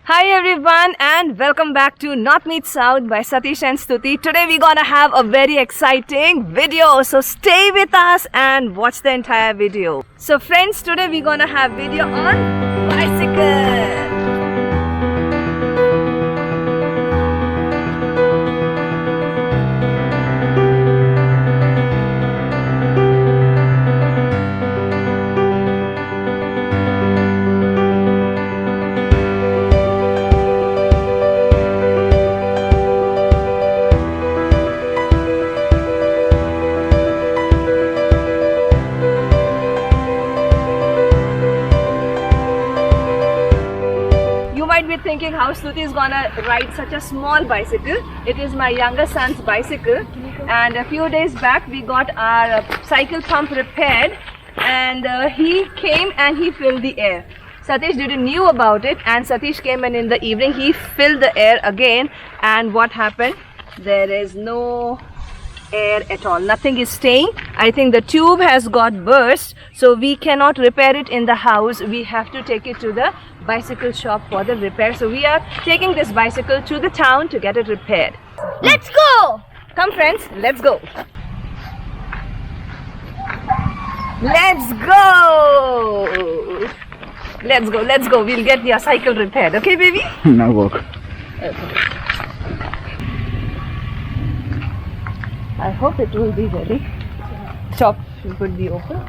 Hi everyone and welcome back to North Meets South by Satish and Stuti. Today we're gonna have a very exciting video, so stay with us and watch the entire video. So friends, today we're gonna have video on bicycle. Be thinking how Stuti is gonna ride such a small bicycle. It is my younger son's bicycle, and a few days back we got our cycle pump repaired, and he came and he filled the air. Satish didn't knew about it, and Satish came in the evening. He filled the air again, and what happened? There is no air at all. Nothing is staying. I think the tube has got burst, so we cannot repair it in the house. We have to take it to the bicycle shop for the repair. So we are taking this bicycle to the town to get it repaired. Let's go! Come friends, let's go! Let's go! Let's go. We'll get your cycle repaired. Okay, baby? Now walk. Okay. I hope it will be ready. Shop should be open.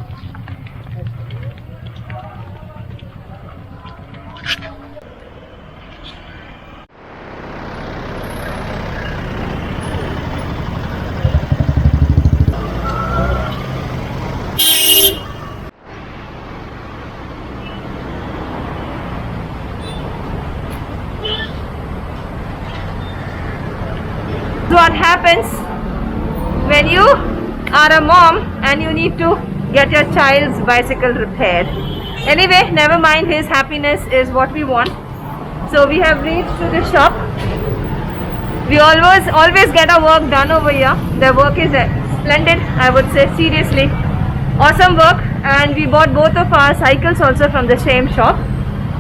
What happens when you are a mom and you need to get your child's bicycle repaired? Anyway, never mind, his happiness is what we want. So we have reached to the shop. We always get our work done over here. The work is splendid, I would say, seriously. Awesome work, and we bought both of our cycles also from the same shop.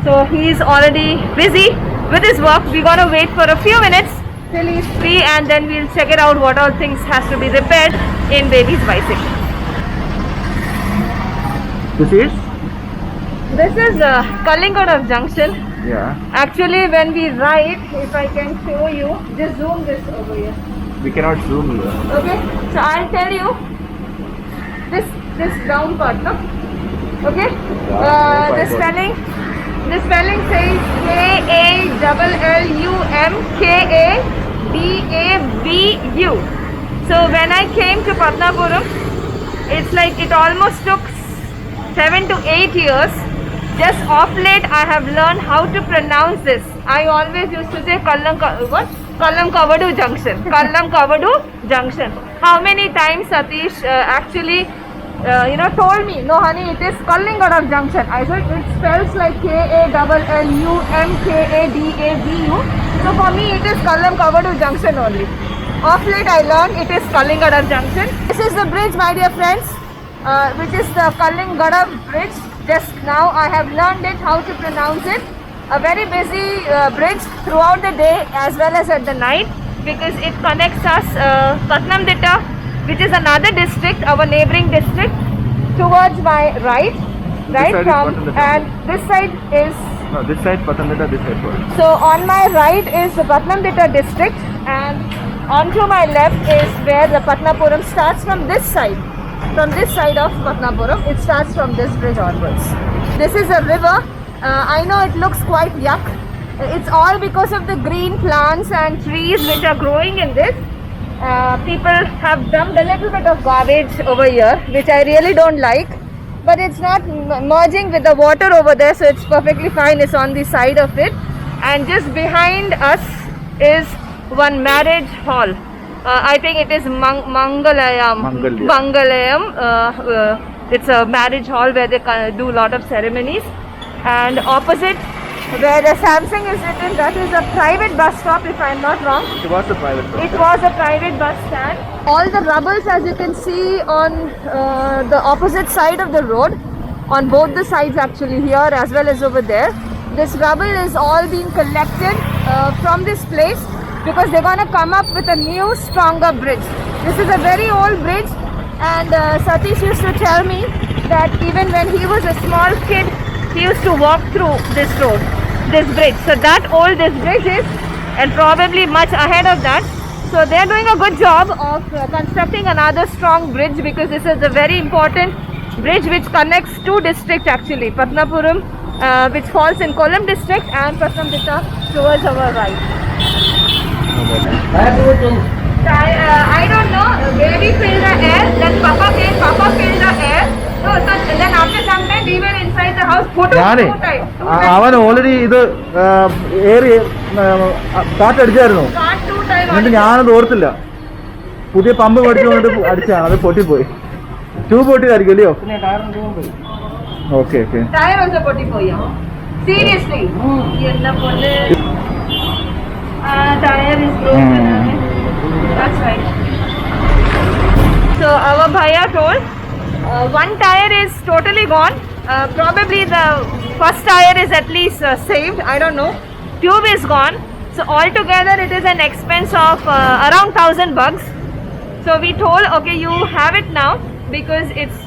So he's already busy with his work. We're gonna wait for a few minutes till he's free, and then we'll check it out what all things has to be repaired in baby's bicycle. This is Kalinganagar Junction. Yeah. Actually, when we ride, if I can show you, just zoom this over here. We cannot zoom here. Okay, so I'll tell you this brown part, no? Okay. The spelling says KALLUMKADABU. So when I came to Patnapuram, it's like it almost took 7 to 8 years. Just off late I have learned how to pronounce this. I always used to say Kallamkavadu Junction. Kallamkavadu Junction. How many times Satish actually told me, no honey, it is Kalinganagar Junction. I said it spells like KALLUMKADABU. So for me it is Kallamkavadu Junction only. Off late I learned it is Kalinganagar Junction. This is the bridge, my dear friends, which is the Kalinganagar Bridge. Just now I have learned it, how to pronounce it. A very busy bridge throughout the day as well as at the night, because it connects us Patnamthitta, which is another district, our neighboring district, towards my right from, and this side is... No, this side Patnamthitta, this side Goa. So on my right is the Patnamthitta district, and onto my left is where the Patnapuram starts from this side. From this side of Patnapuram, it starts from this bridge onwards. This is a river. I know it looks quite yuck. It's all because of the green plants and trees which are growing in this. People have dumped a little bit of garbage over here, which I really don't like, but it's not merging with the water over there, so it's perfectly fine. It's on the side of it, and just behind us is one marriage hall. I think it is Mangalayam. It's a marriage hall where they do a lot of ceremonies, and opposite where the Samsung is written, that is a private bus stop, if I am not wrong. It was a private bus. It was a private bus stand. All the rubbles, as you can see on the opposite side of the road, on both the sides actually, here as well as over there, this rubble is all being collected from this place because they're going to come up with a new, stronger bridge. This is a very old bridge, and Satish used to tell me that even when he was a small kid, he used to walk through this road, this bridge. So that old this bridge is, and probably much ahead of that. So they're doing a good job of constructing another strong bridge, because this is a very important bridge which connects two districts actually, Patnapuram, which falls in Kollam district, and Patnamthitta towards our right. I don't know, baby filled the air, then Papa filled the air. So then after some time we were inside the house. ഞാനേ അവൻ already ഇത് ഏറി കാറ്റടിച്ചായിരുന്നു, എന്നിട്ട് ഞാനത് ഓർത്തില്ല. പുതിയ pump മേടിച്ചുകൊണ്ട് അടിച്ചാണ്, അത് പൊട്ടിപ്പോയി. ട്യൂബ് പൊട്ടിയതായിരിക്കും അല്ലയോ? Okay okay. ടയർ ഓൾസോ പൊട്ടിപ്പോയോ? സീരിയസ്ലി? എന്താ പോലെ tyre is broken. That's right. So our bhaiya told one tire is totally gone. Probably the first tire is at least saved. I don't know. Tube is gone. So altogether it is an expense of around 1,000 bucks. So we told, okay, you have it now, because it's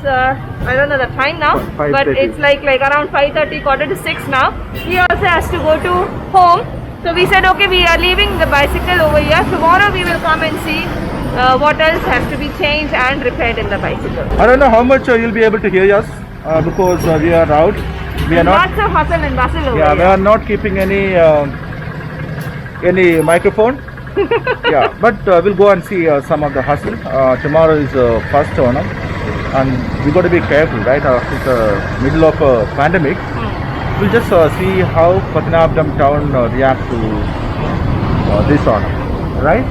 I don't know the time now, but it's like around 5:30, 5:45 now. He also has to go to home. So we said, okay, we are leaving the bicycle over here. Tomorrow we will come and see what else has to be changed and repaired in the bicycle. I don't know how much you'll be able to hear us because we are out. We are not. Lots of hustle and bustle over Yeah, here. we are not keeping any microphone. Yeah, but we'll go and see some of the hustle. Tomorrow is first Onam, and we got to be careful, right? It's the middle of a pandemic. We'll just see how Patnabdam town react to this Onam, right?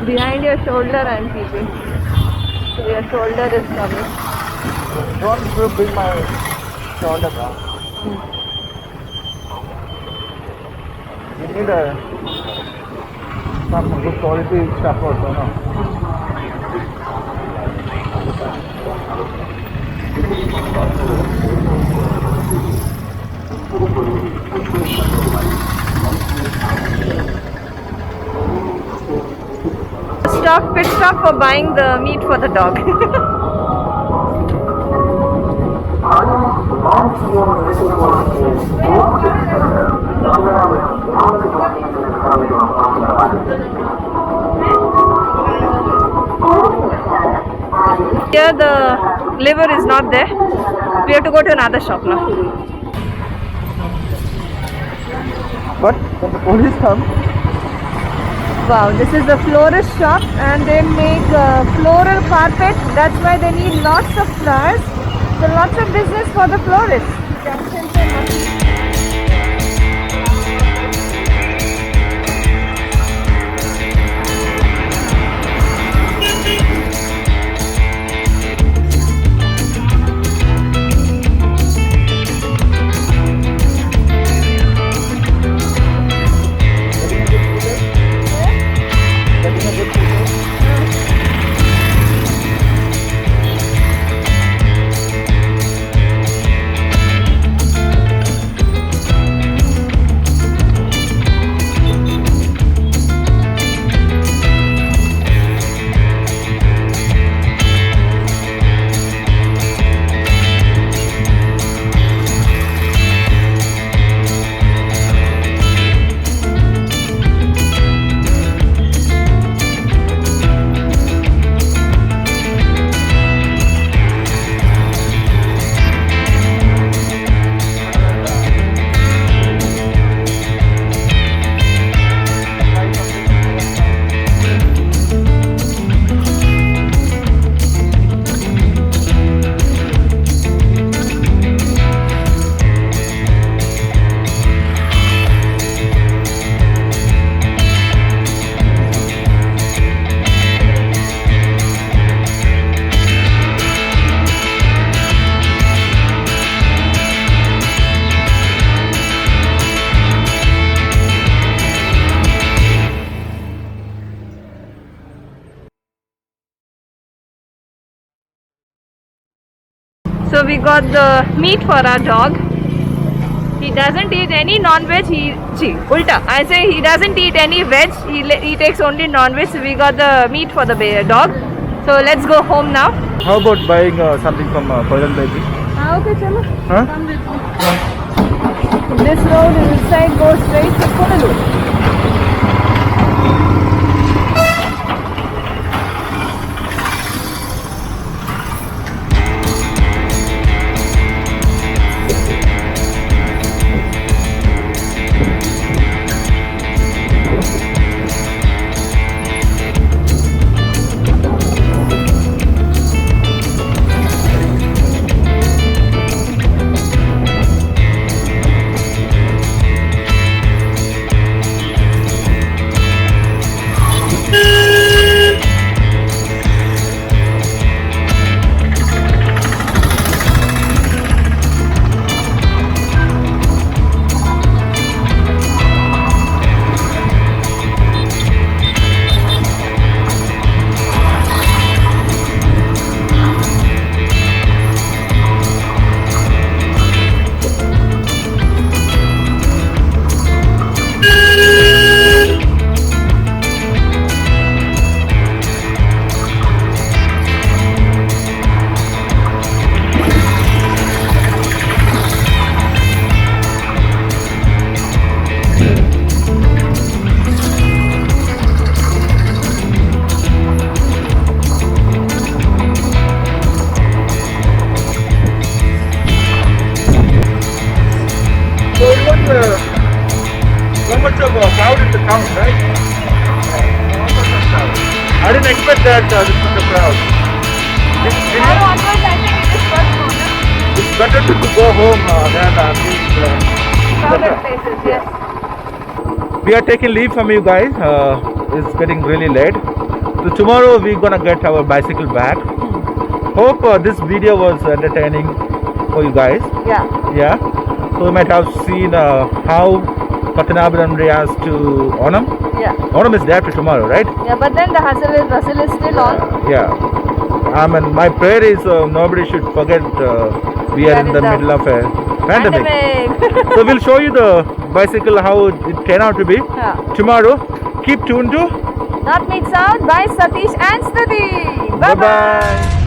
Behind your shoulder I'm keeping. So your shoulder is coming. Don't bring my shoulder down. You need some good quality stuff also, no? Pit stop for buying the meat for the dog. Here the liver is not there. We have to go to another shop now. But when the police come, Wow, this is the florist shop, and they make floral carpet. That's why they need lots of flowers. So lots of business for the florists. So we got the meat for our dog. He doesn't eat any non-veg. Ulta. I say he doesn't eat any veg. He takes only non-veg. So we got the meat for the dog. So let's go home now. How about buying something from Korean baby? Okay, chalo. Huh? Come with me. This road is this side goes straight to Kodalur. So it was so much of a crowd in the town, right? I didn't expect that this much of crowd. It's better to go home than Crowded places, yes. We are taking leave from you guys. It's getting really late. So tomorrow we're gonna get our bicycle back. Hope this video was entertaining for you guys. Yeah. Yeah. So you might have seen how Pathanabhiram reacts to Onam. Yeah. Onam is day after tomorrow, right? Yeah, but then the hustle is still on. Yeah. I mean, my prayer is nobody should forget we are in the middle of a pandemic. So we'll show you the bicycle how it came out to be Yeah. tomorrow. Keep tuned to North Meet South by Satish and Stuti. Bye bye. Bye-bye.